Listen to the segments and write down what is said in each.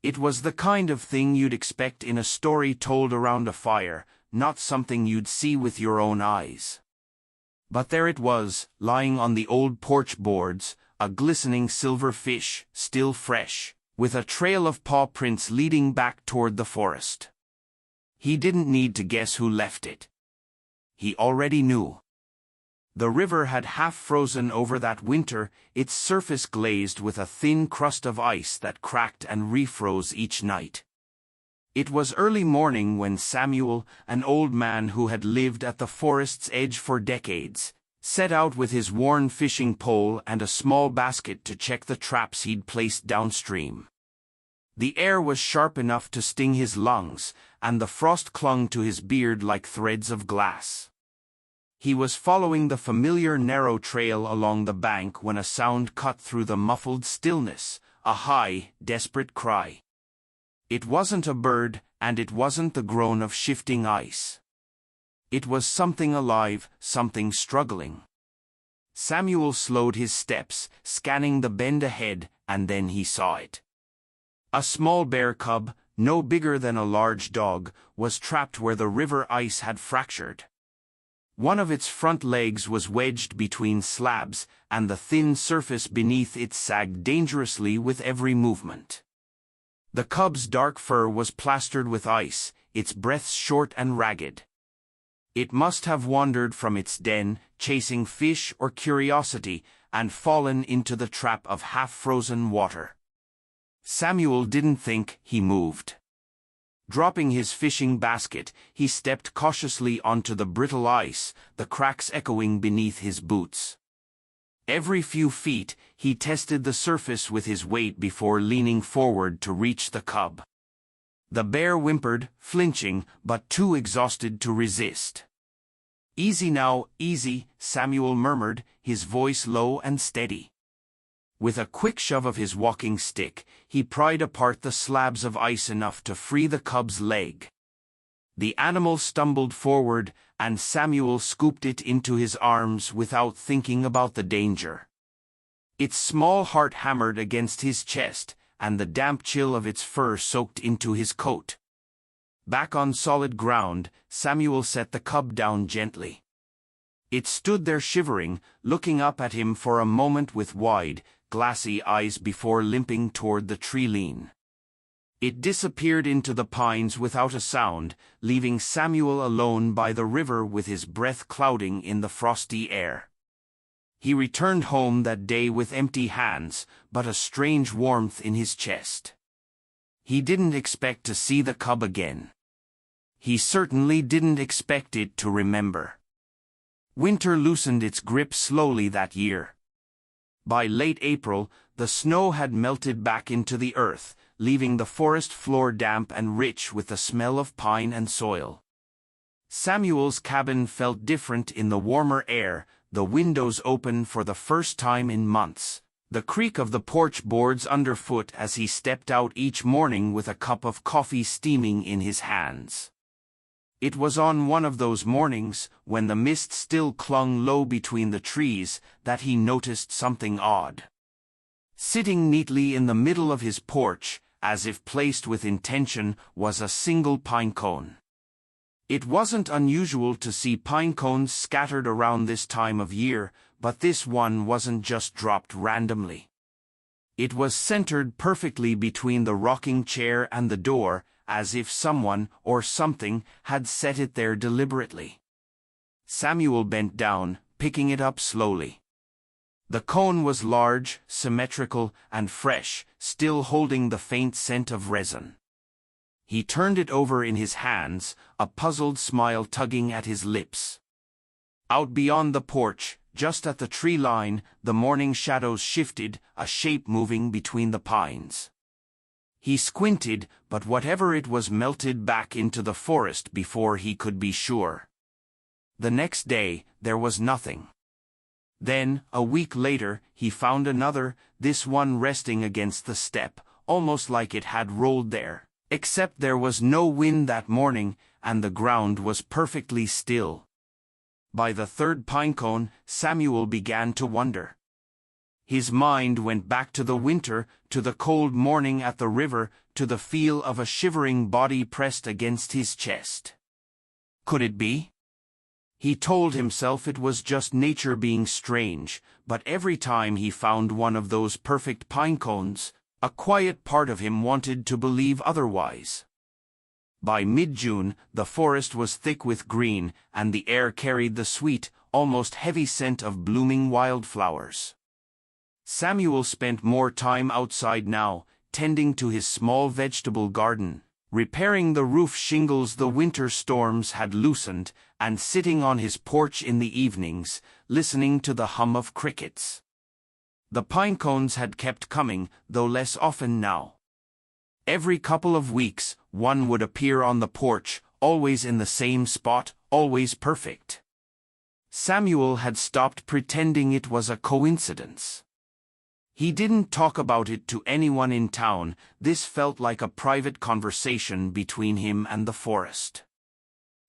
It was the kind of thing you'd expect in a story told around a fire, not something you'd see with your own eyes. But there it was, lying on the old porch boards, a glistening silver fish, still fresh, with a trail of paw prints leading back toward the forest. He didn't need to guess who left it. He already knew. The river had half frozen over that winter, its surface glazed with a thin crust of ice that cracked and refroze each night. It was early morning when Samuel, an old man who had lived at the forest's edge for decades, set out with his worn fishing pole and a small basket to check the traps he'd placed downstream. The air was sharp enough to sting his lungs, and the frost clung to his beard like threads of glass. He was following the familiar narrow trail along the bank when a sound cut through the muffled stillness, a high, desperate cry. It wasn't a bird, and it wasn't the groan of shifting ice. It was something alive, something struggling. Samuel slowed his steps, scanning the bend ahead, and then he saw it. A small bear cub, no bigger than a large dog, was trapped where the river ice had fractured. One of its front legs was wedged between slabs, and the thin surface beneath it sagged dangerously with every movement. The cub's dark fur was plastered with ice, its breath short and ragged. It must have wandered from its den, chasing fish or curiosity, and fallen into the trap of half-frozen water. Samuel didn't think. He moved. Dropping his fishing basket, he stepped cautiously onto the brittle ice, the cracks echoing beneath his boots. Every few feet, he tested the surface with his weight before leaning forward to reach the cub. The bear whimpered, flinching, but too exhausted to resist. "Easy now, easy," Samuel murmured, his voice low and steady. With a quick shove of his walking stick, he pried apart the slabs of ice enough to free the cub's leg. The animal stumbled forward, and Samuel scooped it into his arms without thinking about the danger. Its small heart hammered against his chest, and the damp chill of its fur soaked into his coat. Back on solid ground, Samuel set the cub down gently. It stood there shivering, looking up at him for a moment with wide, glassy eyes before limping toward the tree line. It disappeared into the pines without a sound, leaving Samuel alone by the river with his breath clouding in the frosty air. He returned home that day with empty hands, but a strange warmth in his chest. He didn't expect to see the cub again. He certainly didn't expect it to remember. Winter loosened its grip slowly that year. By late April, the snow had melted back into the earth, leaving the forest floor damp and rich with the smell of pine and soil. Samuel's cabin felt different in the warmer air, the windows open for the first time in months, the creak of the porch boards underfoot as he stepped out each morning with a cup of coffee steaming in his hands. It was on one of those mornings, when the mist still clung low between the trees, that he noticed something odd. Sitting neatly in the middle of his porch, as if placed with intention, was a single pinecone. It wasn't unusual to see pinecones scattered around this time of year, but this one wasn't just dropped randomly. It was centered perfectly between the rocking chair and the door, as if someone, or something, had set it there deliberately. Samuel bent down, picking it up slowly. The cone was large, symmetrical, and fresh, still holding the faint scent of resin. He turned it over in his hands, a puzzled smile tugging at his lips. Out beyond the porch, just at the tree line, the morning shadows shifted, a shape moving between the pines. He squinted, but whatever it was melted back into the forest before he could be sure. The next day, there was nothing. Then, a week later, he found another, this one resting against the step, almost like it had rolled there, except there was no wind that morning, and the ground was perfectly still. By the third pinecone, Samuel began to wonder. His mind went back to the winter, to the cold morning at the river, to the feel of a shivering body pressed against his chest. Could it be? He told himself it was just nature being strange, but every time he found one of those perfect pine cones, a quiet part of him wanted to believe otherwise. By mid-June, the forest was thick with green, and the air carried the sweet, almost heavy scent of blooming wildflowers. Samuel spent more time outside now, tending to his small vegetable garden, repairing the roof shingles the winter storms had loosened, and sitting on his porch in the evenings, listening to the hum of crickets. The pinecones had kept coming, though less often now. Every couple of weeks, one would appear on the porch, always in the same spot, always perfect. Samuel had stopped pretending it was a coincidence. He didn't talk about it to anyone in town. This felt like a private conversation between him and the forest.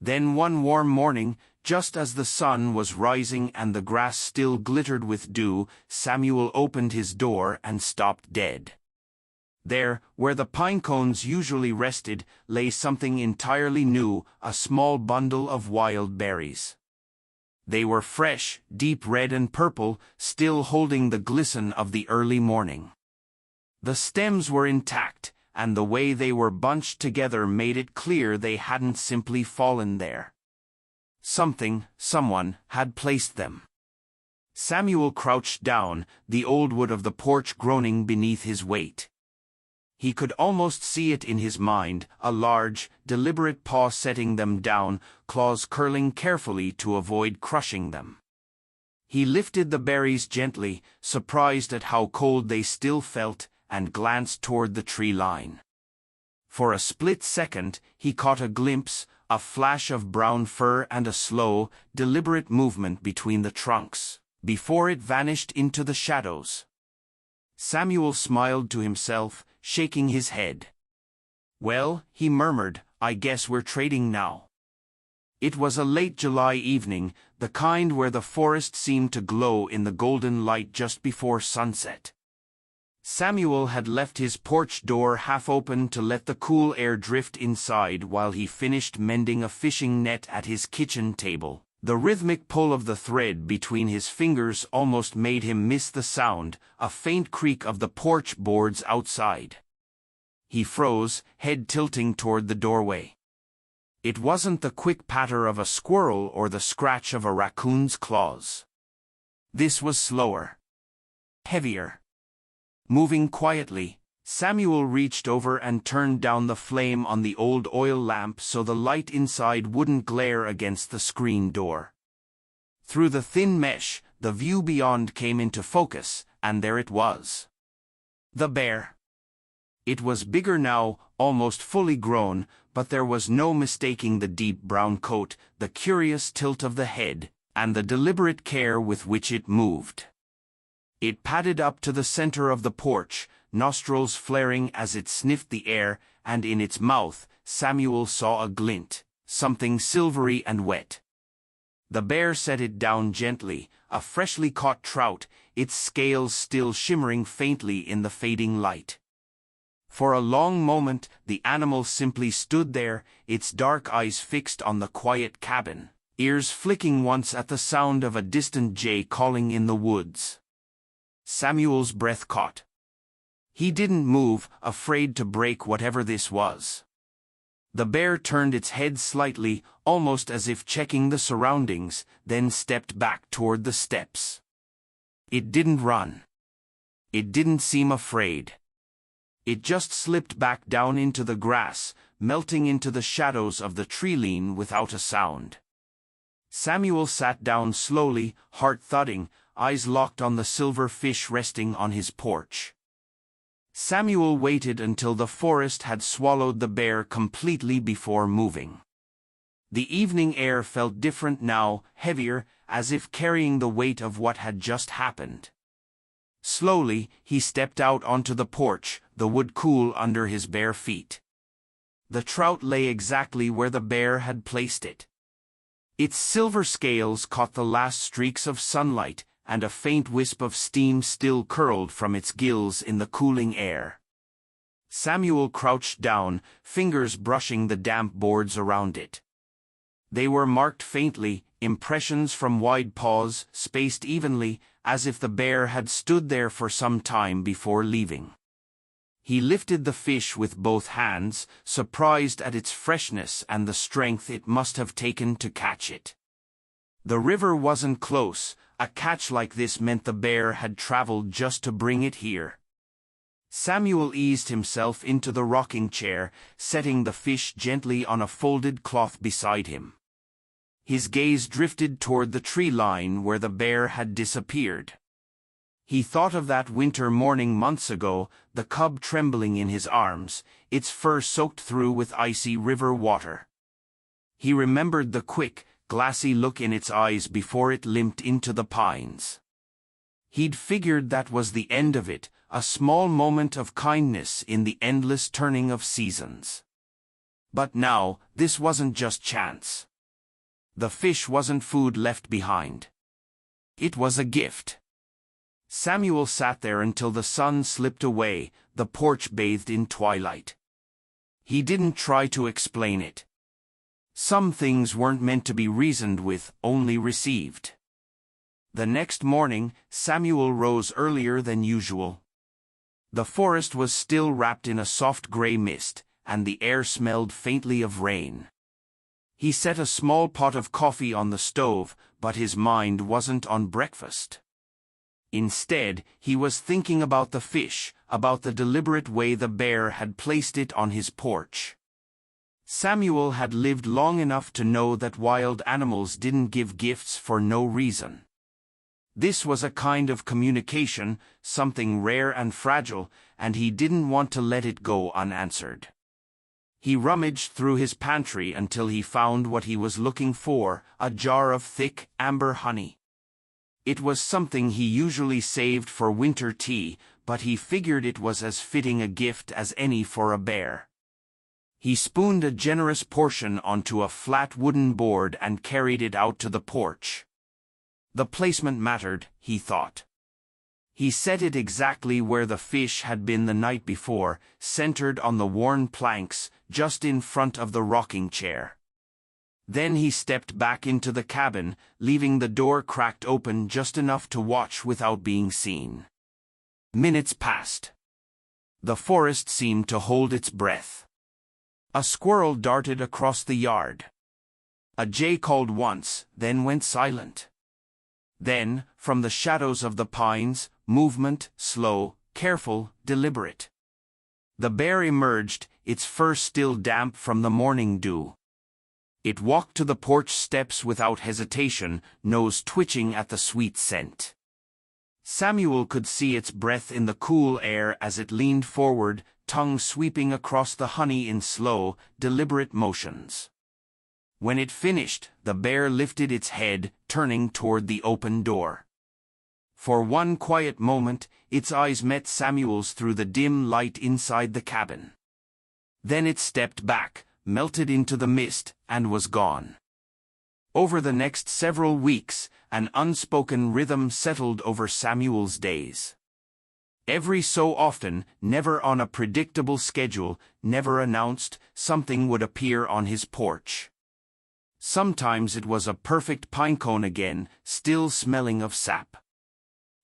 Then one warm morning, just as the sun was rising and the grass still glittered with dew, Samuel opened his door and stopped dead. There, where the pine cones usually rested, lay something entirely new, a small bundle of wild berries. They were fresh, deep red and purple, still holding the glisten of the early morning. The stems were intact, and the way they were bunched together made it clear they hadn't simply fallen there. Someone, had placed them. Samuel crouched down, the old wood of the porch groaning beneath his weight. He could almost see it in his mind, a large, deliberate paw setting them down, claws curling carefully to avoid crushing them. He lifted the berries gently, surprised at how cold they still felt, and glanced toward the tree line. For a split second, he caught a glimpse, a flash of brown fur and a slow, deliberate movement between the trunks, before it vanished into the shadows. Samuel smiled to himself, shaking his head. "Well," he murmured, "I guess we're trading now." It was a late July evening, the kind where the forest seemed to glow in the golden light just before sunset. Samuel had left his porch door half open to let the cool air drift inside while he finished mending a fishing net at his kitchen table. The rhythmic pull of the thread between his fingers almost made him miss the sound, a faint creak of the porch boards outside. He froze, head tilting toward the doorway. It wasn't the quick patter of a squirrel or the scratch of a raccoon's claws. This was slower. Heavier. Moving quietly, Samuel reached over and turned down the flame on the old oil lamp so the light inside wouldn't glare against the screen door. Through the thin mesh, the view beyond came into focus, and there it was. The bear. It was bigger now, almost fully grown, but there was no mistaking the deep brown coat, the curious tilt of the head, and the deliberate care with which it moved. It padded up to the center of the porch, nostrils flaring as it sniffed the air, and in its mouth, Samuel saw a glint, something silvery and wet. The bear set it down gently, a freshly caught trout, its scales still shimmering faintly in the fading light. For a long moment, the animal simply stood there, its dark eyes fixed on the quiet cabin, ears flicking once at the sound of a distant jay calling in the woods. Samuel's breath caught. He didn't move, afraid to break whatever this was. The bear turned its head slightly, almost as if checking the surroundings, then stepped back toward the steps. It didn't run. It didn't seem afraid. It just slipped back down into the grass, melting into the shadows of the tree-line without a sound. Samuel sat down slowly, heart thudding, eyes locked on the silver fish resting on his porch. Samuel waited until the forest had swallowed the bear completely before moving. The evening air felt different now, heavier, as if carrying the weight of what had just happened. Slowly, he stepped out onto the porch, the wood cool under his bare feet. The trout lay exactly where the bear had placed it. Its silver scales caught the last streaks of sunlight, and a faint wisp of steam still curled from its gills in the cooling air. Samuel crouched down, fingers brushing the damp boards around it. They were marked faintly, impressions from wide paws, spaced evenly, as if the bear had stood there for some time before leaving. He lifted the fish with both hands, surprised at its freshness and the strength it must have taken to catch it. The river wasn't close. A catch like this meant the bear had traveled just to bring it here. Samuel eased himself into the rocking chair, setting the fish gently on a folded cloth beside him. His gaze drifted toward the tree line where the bear had disappeared. He thought of that winter morning months ago, the cub trembling in his arms, its fur soaked through with icy river water. He remembered the quick, glassy look in its eyes before it limped into the pines. He'd figured that was the end of it, a small moment of kindness in the endless turning of seasons. But now, this wasn't just chance. The fish wasn't food left behind. It was a gift. Samuel sat there until the sun slipped away, the porch bathed in twilight. He didn't try to explain it. Some things weren't meant to be reasoned with, only received. The next morning, Samuel rose earlier than usual. The forest was still wrapped in a soft gray mist, and the air smelled faintly of rain. He set a small pot of coffee on the stove, but his mind wasn't on breakfast. Instead, he was thinking about the fish, about the deliberate way the bear had placed it on his porch. Samuel had lived long enough to know that wild animals didn't give gifts for no reason. This was a kind of communication, something rare and fragile, and he didn't want to let it go unanswered. He rummaged through his pantry until he found what he was looking for, a jar of thick, amber honey. It was something he usually saved for winter tea, but he figured it was as fitting a gift as any for a bear. He spooned a generous portion onto a flat wooden board and carried it out to the porch. The placement mattered, he thought. He set it exactly where the fish had been the night before, centered on the worn planks, just in front of the rocking chair. Then he stepped back into the cabin, leaving the door cracked open just enough to watch without being seen. Minutes passed. The forest seemed to hold its breath. A squirrel darted across the yard. A jay called once, then went silent. Then, from the shadows of the pines, movement, slow, careful, deliberate. The bear emerged, its fur still damp from the morning dew. It walked to the porch steps without hesitation, nose twitching at the sweet scent. Samuel could see its breath in the cool air as it leaned forward, tongue sweeping across the honey in slow, deliberate motions. When it finished, the bear lifted its head, turning toward the open door. For one quiet moment, its eyes met Samuel's through the dim light inside the cabin. Then it stepped back, melted into the mist, and was gone. Over the next several weeks, an unspoken rhythm settled over Samuel's days. Every so often, never on a predictable schedule, never announced, something would appear on his porch. Sometimes it was a perfect pinecone again, still smelling of sap.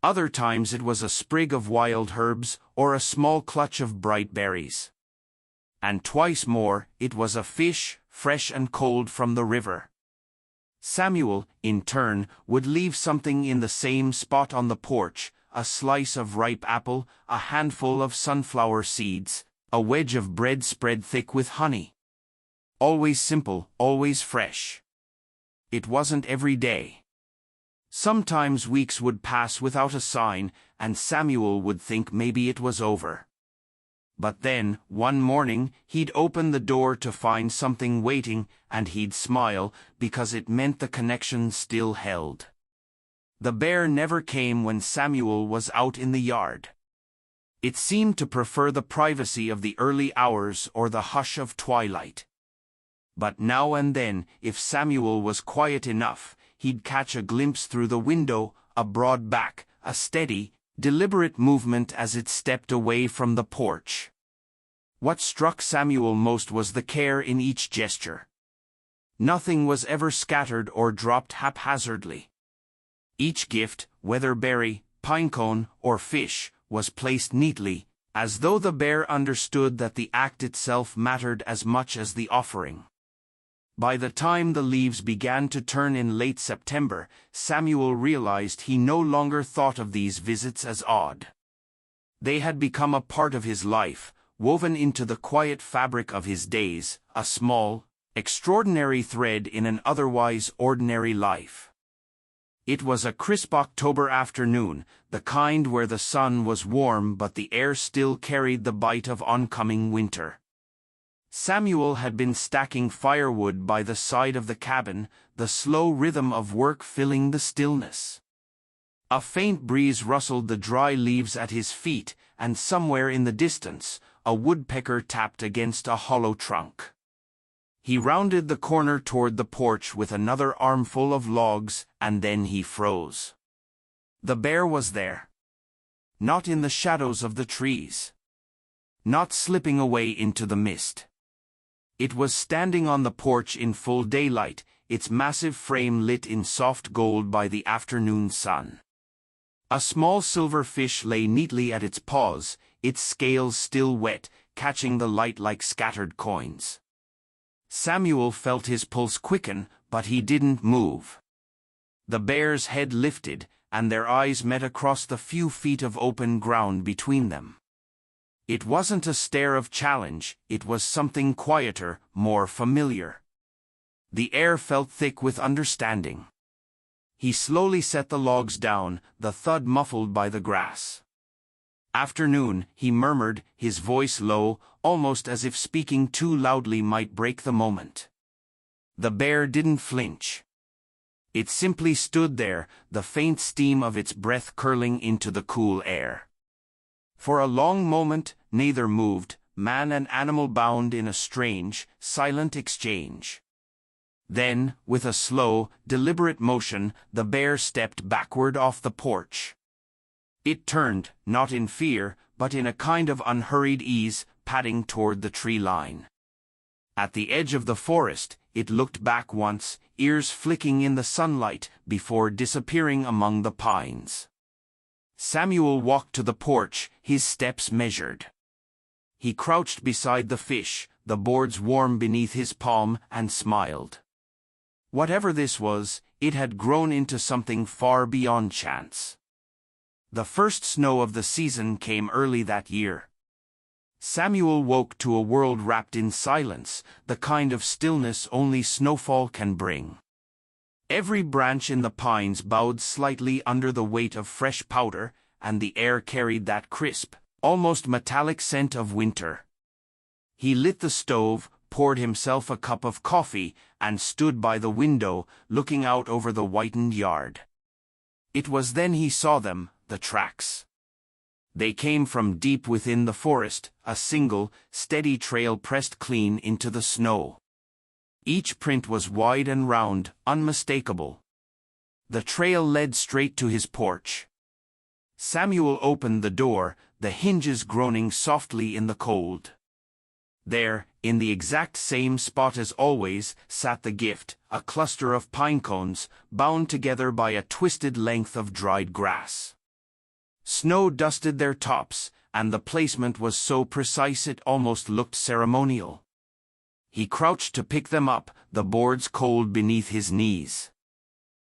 Other times it was a sprig of wild herbs, or a small clutch of bright berries. And twice more, it was a fish, fresh and cold from the river. Samuel, in turn, would leave something in the same spot on the porch, a slice of ripe apple, a handful of sunflower seeds, a wedge of bread spread thick with honey. Always simple, always fresh. It wasn't every day. Sometimes weeks would pass without a sign, and Samuel would think maybe it was over. But then, one morning, he'd open the door to find something waiting, and he'd smile, because it meant the connection still held. The bear never came when Samuel was out in the yard. It seemed to prefer the privacy of the early hours or the hush of twilight. But now and then, if Samuel was quiet enough, he'd catch a glimpse through the window, a broad back, a steady, deliberate movement as it stepped away from the porch. What struck Samuel most was the care in each gesture. Nothing was ever scattered or dropped haphazardly. Each gift, whether berry, pinecone, or fish, was placed neatly, as though the bear understood that the act itself mattered as much as the offering. By the time the leaves began to turn in late September, Samuel realized he no longer thought of these visits as odd. They had become a part of his life, woven into the quiet fabric of his days, a small, extraordinary thread in an otherwise ordinary life. It was a crisp October afternoon, the kind where the sun was warm but the air still carried the bite of oncoming winter. Samuel had been stacking firewood by the side of the cabin, the slow rhythm of work filling the stillness. A faint breeze rustled the dry leaves at his feet, and somewhere in the distance, a woodpecker tapped against a hollow trunk. He rounded the corner toward the porch with another armful of logs, and then he froze. The bear was there. Not in the shadows of the trees. Not slipping away into the mist. It was standing on the porch in full daylight, its massive frame lit in soft gold by the afternoon sun. A small silver fish lay neatly at its paws, its scales still wet, catching the light like scattered coins. Samuel felt his pulse quicken, but he didn't move. The bear's head lifted, and their eyes met across the few feet of open ground between them. It wasn't a stare of challenge, it was something quieter, more familiar. The air felt thick with understanding. He slowly set the logs down, the thud muffled by the grass. "Afternoon," he murmured, his voice low, almost as if speaking too loudly might break the moment. The bear didn't flinch. It simply stood there, the faint steam of its breath curling into the cool air. For a long moment, neither moved, man and animal bound in a strange, silent exchange. Then, with a slow, deliberate motion, the bear stepped backward off the porch. It turned, not in fear, but in a kind of unhurried ease, padding toward the tree line. At the edge of the forest, it looked back once, ears flicking in the sunlight, before disappearing among the pines. Samuel walked to the porch, his steps measured. He crouched beside the fish, the boards warm beneath his palm, and smiled. Whatever this was, it had grown into something far beyond chance. The first snow of the season came early that year. Samuel woke to a world wrapped in silence, the kind of stillness only snowfall can bring. Every branch in the pines bowed slightly under the weight of fresh powder, and the air carried that crisp, almost metallic scent of winter. He lit the stove, poured himself a cup of coffee, and stood by the window, looking out over the whitened yard. It was then he saw them, the tracks. They came from deep within the forest, a single, steady trail pressed clean into the snow. Each print was wide and round, unmistakable. The trail led straight to his porch. Samuel opened the door, the hinges groaning softly in the cold. There, in the exact same spot as always, sat the gift, a cluster of pinecones, bound together by a twisted length of dried grass. Snow dusted their tops, and the placement was so precise it almost looked ceremonial. He crouched to pick them up, the boards cold beneath his knees.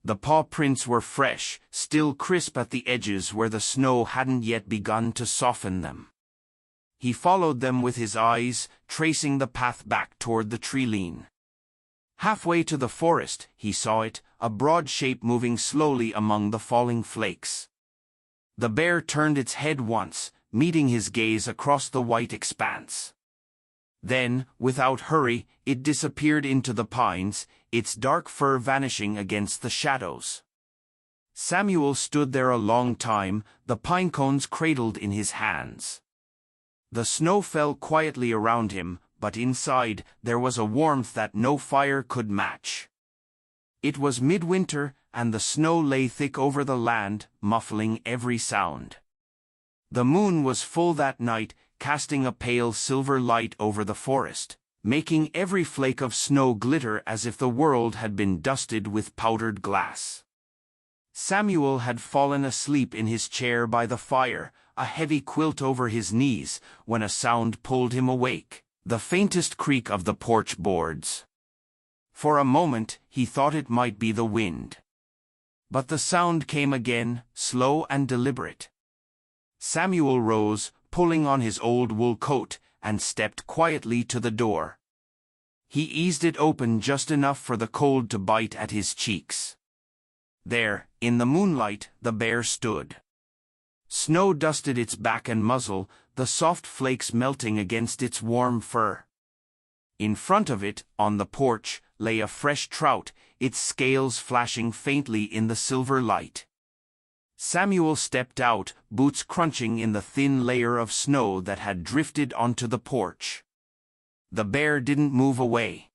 The paw prints were fresh, still crisp at the edges where the snow hadn't yet begun to soften them. He followed them with his eyes, tracing the path back toward the tree line. Halfway to the forest, he saw it, a broad shape moving slowly among the falling flakes. The bear turned its head once, meeting his gaze across the white expanse. Then, without hurry, it disappeared into the pines, its dark fur vanishing against the shadows. Samuel stood there a long time, the pinecones cradled in his hands. The snow fell quietly around him, but inside, there was a warmth that no fire could match. It was midwinter, and the snow lay thick over the land, muffling every sound. The moon was full that night, casting a pale silver light over the forest, making every flake of snow glitter as if the world had been dusted with powdered glass. Samuel had fallen asleep in his chair by the fire, a heavy quilt over his knees, when a sound pulled him awake, the faintest creak of the porch boards. For a moment, he thought it might be the wind. But the sound came again, slow and deliberate. Samuel rose, pulling on his old wool coat, and stepped quietly to the door. He eased it open just enough for the cold to bite at his cheeks. There, in the moonlight, the bear stood. Snow dusted its back and muzzle, the soft flakes melting against its warm fur. In front of it, on the porch, lay a fresh trout, its scales flashing faintly in the silver light. Samuel stepped out, boots crunching in the thin layer of snow that had drifted onto the porch. The bear didn't move away.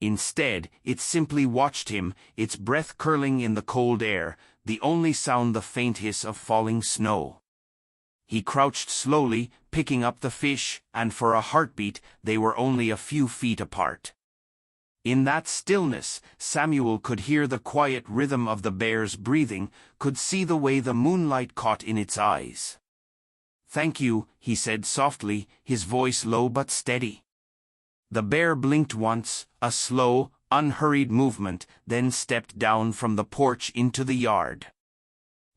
Instead, it simply watched him, its breath curling in the cold air, the only sound the faint hiss of falling snow. He crouched slowly, picking up the fish, and for a heartbeat, they were only a few feet apart. In that stillness, Samuel could hear the quiet rhythm of the bear's breathing, could see the way the moonlight caught in its eyes. "Thank you," he said softly, his voice low but steady. The bear blinked once, a slow, unhurried movement, then stepped down from the porch into the yard.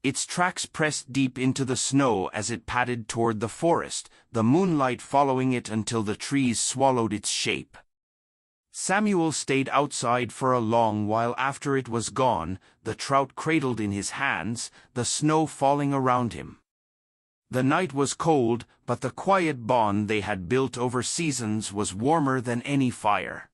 Its tracks pressed deep into the snow as it padded toward the forest, the moonlight following it until the trees swallowed its shape. Samuel stayed outside for a long while after it was gone, the trout cradled in his hands, the snow falling around him. The night was cold, but the quiet bond they had built over seasons was warmer than any fire.